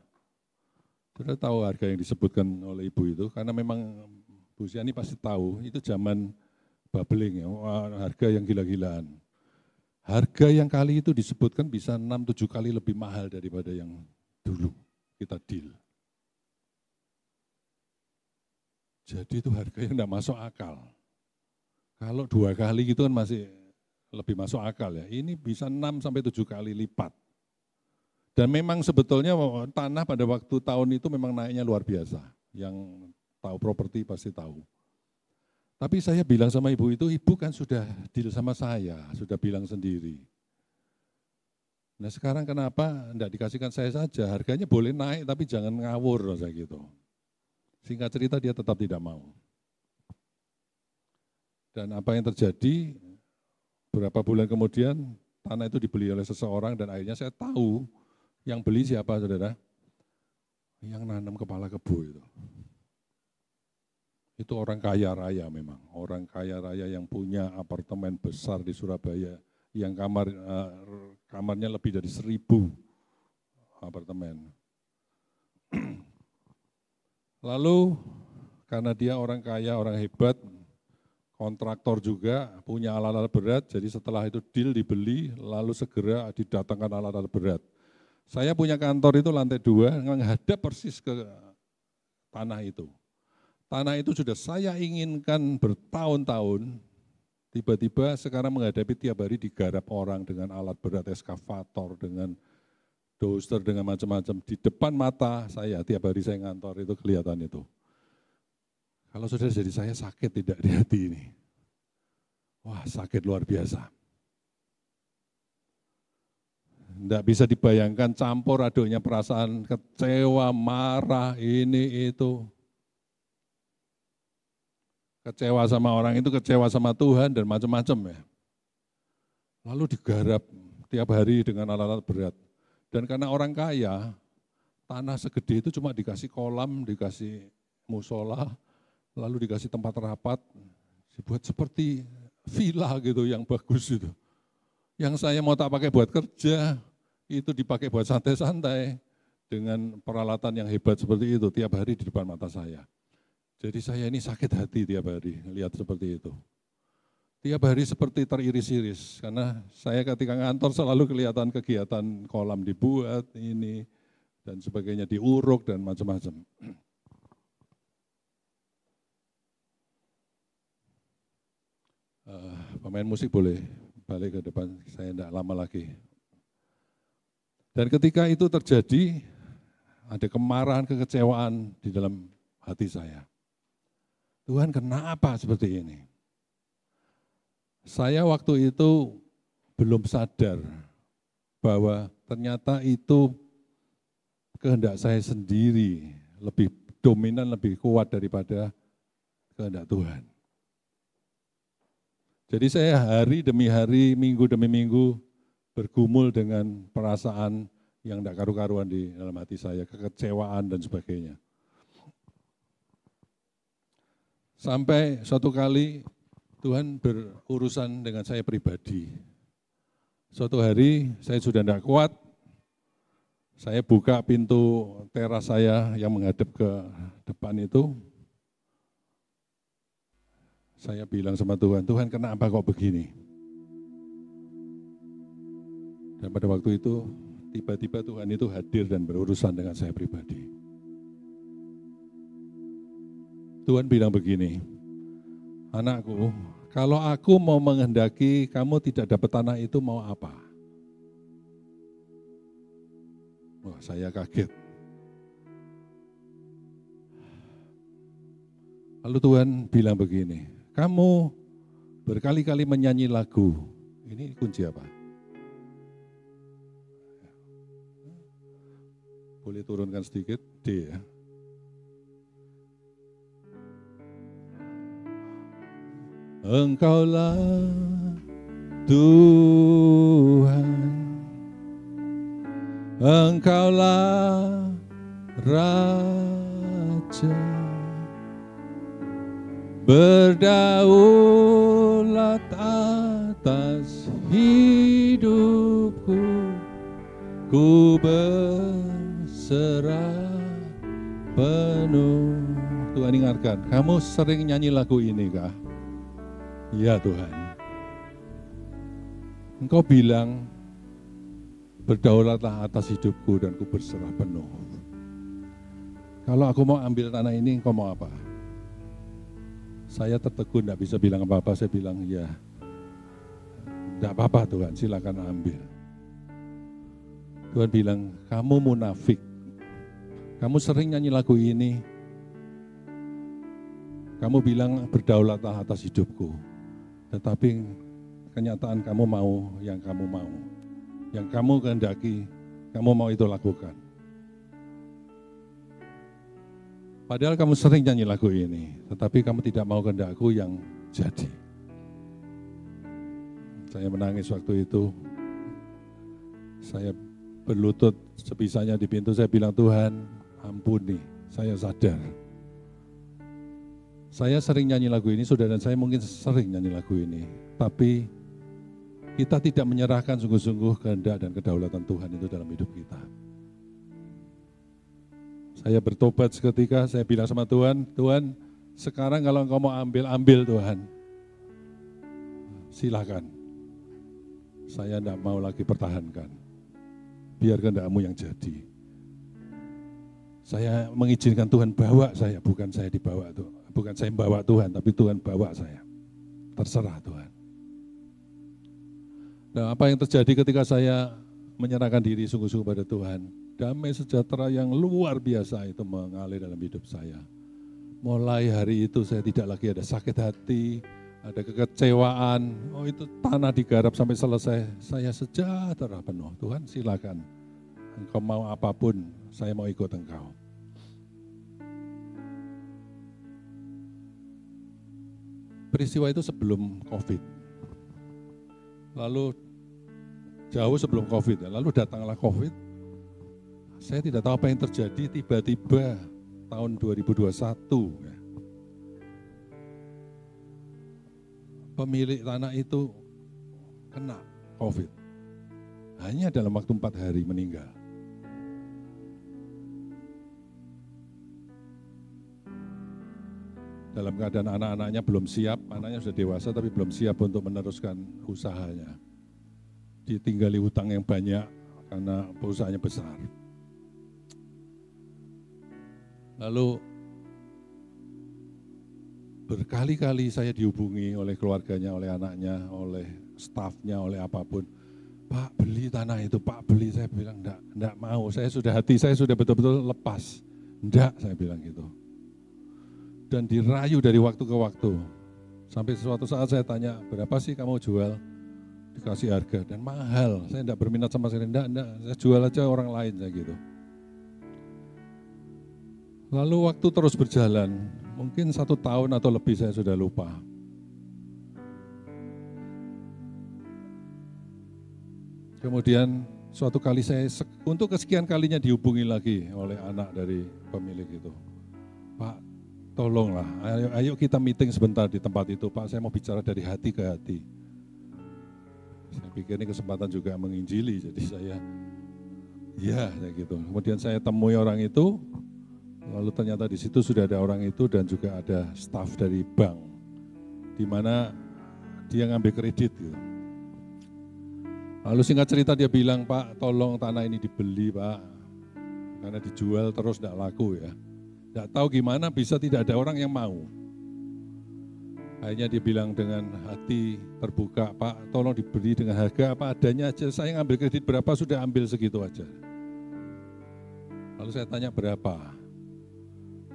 Sudah tahu harga yang disebutkan oleh ibu itu, karena memang Bu Siani pasti tahu, itu zaman bubbling ya, harga yang gila-gilaan. Harga yang kali itu disebutkan bisa 6-7 kali lebih mahal daripada yang dulu kita deal. Jadi itu harga yang tidak masuk akal. Kalau 2 kali gitu kan masih lebih masuk akal ya, ini bisa 6-7 kali lipat. Dan memang sebetulnya tanah pada waktu tahun itu memang naiknya luar biasa. Yang tahu properti pasti tahu. Tapi saya bilang sama ibu itu, ibu kan sudah deal sama saya, sudah bilang sendiri. Nah sekarang kenapa enggak dikasihkan saya saja, harganya boleh naik tapi jangan ngawur saya gitu. Singkat cerita dia tetap tidak mau. Dan apa yang terjadi, beberapa bulan kemudian tanah itu dibeli oleh seseorang dan akhirnya saya tahu yang beli siapa saudara? Yang nanam kepala kebo itu. Itu orang kaya raya memang, orang kaya raya yang punya apartemen besar di Surabaya, yang kamarnya lebih dari 1.000 apartemen. Lalu karena dia orang kaya, orang hebat, kontraktor juga, punya alat-alat berat, jadi setelah itu deal dibeli, lalu segera didatangkan alat-alat berat. Saya punya kantor itu lantai 2, menghadap persis ke tanah itu. Tanah itu sudah saya inginkan bertahun-tahun, tiba-tiba sekarang menghadapi tiap hari digarap orang dengan alat berat, eskavator, dengan dozer, dengan macam-macam. Di depan mata saya, tiap hari saya ngantor itu kelihatan itu. Kalau saudara jadi saya sakit tidak di hati ini. Wah sakit luar biasa. Tidak bisa dibayangkan campur aduknya perasaan kecewa, marah, ini, itu. Kecewa sama orang itu, kecewa sama Tuhan, dan macam-macam ya. Lalu digarap tiap hari dengan alat-alat berat. Dan karena orang kaya, tanah segede itu cuma dikasih kolam, dikasih musola, lalu dikasih tempat rapat, dibuat seperti villa gitu yang bagus itu. Yang saya mau tak pakai buat kerja, itu dipakai buat santai-santai dengan peralatan yang hebat seperti itu tiap hari di depan mata saya. Jadi saya ini sakit hati tiap hari lihat seperti itu. Tiap hari seperti teriris-iris karena saya ketika ngantor selalu kelihatan kegiatan kolam dibuat ini dan sebagainya, diuruk dan macam-macam. Pemain musik boleh balik ke depan, saya tidak lama lagi. Dan ketika itu terjadi, ada kemarahan, kekecewaan di dalam hati saya. Tuhan kenapa seperti ini? Saya waktu itu belum sadar bahwa ternyata itu kehendak saya sendiri lebih dominan, lebih kuat daripada kehendak Tuhan. Jadi saya hari demi hari, minggu demi minggu bergumul dengan perasaan yang tidak karu-karuan di dalam hati saya, kekecewaan dan sebagainya. Sampai suatu kali Tuhan berurusan dengan saya pribadi. Suatu hari saya sudah tidak kuat, saya buka pintu teras saya yang menghadap ke depan itu. Saya bilang sama Tuhan, Tuhan kenapa kok begini? Dan pada waktu itu tiba-tiba Tuhan itu hadir dan berurusan dengan saya pribadi. Tuhan bilang begini, anakku, kalau aku mau menghendaki kamu tidak dapat tanah itu mau apa? Wah, saya kaget. Lalu Tuhan bilang begini, kamu berkali-kali menyanyi lagu, Ini kunci apa? Boleh turunkan sedikit, D ya. Engkaulah Tuhan, Engkaulah Raja, berdaulat atas hidupku, ku berserah penuh. Tuhan ingatkan, kamu sering nyanyi lagu ini kah? Ya Tuhan, Engkau bilang, berdaulatlah atas hidupku dan ku berserah penuh. Kalau aku mau ambil tanah ini, Engkau mau apa? Saya tertegun, tidak bisa bilang apa-apa. Saya bilang, ya, tidak apa-apa Tuhan, silakan ambil. Tuhan bilang, kamu munafik. Kamu sering nyanyi lagu ini. Kamu bilang, berdaulatlah atas hidupku. Tetapi kenyataan kamu mau yang kamu mau. Yang kamu kehendaki, kamu mau itu lakukan. Padahal kamu sering nyanyi lagu ini, tetapi kamu tidak mau kehendakku yang jadi. Saya menangis waktu itu. Saya berlutut sebisanya di pintu, saya bilang, Tuhan ampuni, saya sadar. Saya sering nyanyi lagu ini, saudara, dan saya mungkin sering nyanyi lagu ini. Tapi kita tidak menyerahkan sungguh-sungguh kehendak dan kedaulatan Tuhan itu dalam hidup kita. Saya bertobat seketika, saya bilang sama Tuhan, Tuhan sekarang kalau Engkau mau ambil Tuhan. Silakan. Saya tidak mau lagi pertahankan. Biar kehendak-Mu yang jadi. Saya mengizinkan Tuhan bawa saya, bukan saya dibawa Tuhan. Bukan saya bawa Tuhan, tapi Tuhan bawa saya. Terserah Tuhan. Nah, apa yang terjadi ketika saya menyerahkan diri sungguh-sungguh pada Tuhan? Damai sejahtera yang luar biasa itu mengalir dalam hidup saya. Mulai hari itu saya tidak lagi ada sakit hati, ada kekecewaan. Oh, itu tanah digarap sampai selesai. Saya sejahtera penuh. Tuhan silakan. Engkau mau apapun, saya mau ikut Engkau. Peristiwa itu sebelum COVID. Lalu jauh sebelum COVID, lalu datanglah COVID. Saya tidak tahu apa yang terjadi, tiba-tiba tahun 2021. Pemilik tanah itu kena COVID. Hanya dalam waktu 4 hari meninggal. Dalam keadaan anak-anaknya belum siap, anaknya sudah dewasa tapi belum siap untuk meneruskan usahanya. Ditinggali hutang yang banyak karena perusahaannya besar. Lalu berkali-kali saya dihubungi oleh keluarganya, oleh anaknya, oleh stafnya, oleh apapun. Pak beli tanah itu, Pak beli. Saya bilang enggak mau, hati saya sudah betul-betul lepas. Enggak, saya bilang gitu. Dan dirayu dari waktu ke waktu. Sampai suatu saat saya tanya, berapa sih kamu jual? Dikasih harga, dan mahal. Saya tidak berminat sama sekali, enggak, saya jual aja orang lain, saya gitu. Lalu waktu terus berjalan, mungkin 1 tahun atau lebih saya sudah lupa. Kemudian suatu kali saya, untuk kesekian kalinya dihubungi lagi oleh anak dari pemilik itu. Pak, tolonglah, ayo kita meeting sebentar di tempat itu, Pak. Saya mau bicara dari hati ke hati. Saya pikir ini kesempatan juga menginjili, jadi saya gitu. Kemudian saya temui orang itu, lalu ternyata di situ sudah ada orang itu dan juga ada staf dari bank, di mana dia ngambil kredit gitu. Lalu singkat cerita dia bilang, Pak, tolong tanah ini dibeli, Pak, karena dijual terus tidak laku ya. Tidak tahu gimana bisa tidak ada orang yang mau. Akhirnya dia bilang dengan hati terbuka, Pak tolong diberi dengan harga apa adanya aja, saya ngambil kredit berapa sudah ambil segitu aja. Lalu saya tanya berapa.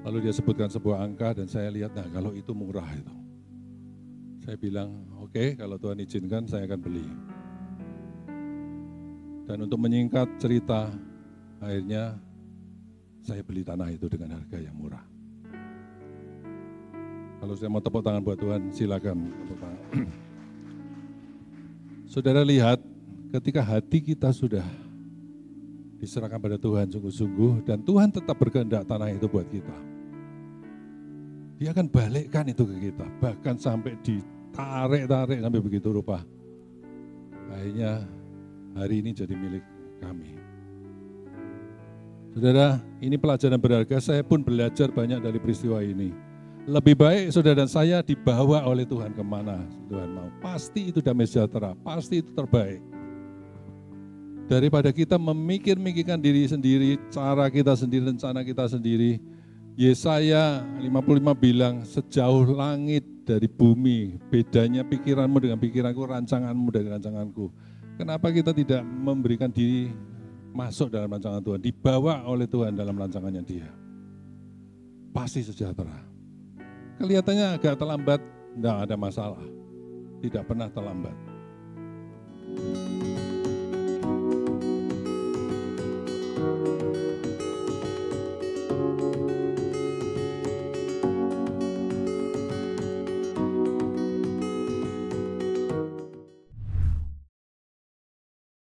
Lalu dia sebutkan sebuah angka dan saya lihat, nah kalau itu murah itu. Saya bilang, oke, kalau Tuhan izinkan saya akan beli. Dan untuk menyingkat cerita, akhirnya saya beli tanah itu dengan harga yang murah. Kalau saya mau tepuk tangan buat Tuhan, silakan tepuk tangan. Saudara lihat, ketika hati kita sudah diserahkan pada Tuhan sungguh-sungguh, dan Tuhan tetap berkehendak tanah itu buat kita, Dia akan balikkan itu ke kita, bahkan sampai ditarik-tarik sampai begitu rupa. Akhirnya hari ini jadi milik kami. Saudara, ini pelajaran berharga, saya pun belajar banyak dari peristiwa ini. Lebih baik saudara dan saya dibawa oleh Tuhan kemana Tuhan mau. Pasti itu damai sejahtera, pasti itu terbaik. Daripada kita memikir-mikirkan diri sendiri, cara kita sendiri, rencana kita sendiri. Yesaya 55 bilang, sejauh langit dari bumi, bedanya pikiranmu dengan pikiranku, rancanganmu dengan rancanganku. Kenapa kita tidak memberikan diri masuk dalam rancangan Tuhan, dibawa oleh Tuhan dalam rancangannya Dia? Pasti sejahtera. Kelihatannya agak terlambat, tidak ada masalah. Tidak pernah terlambat.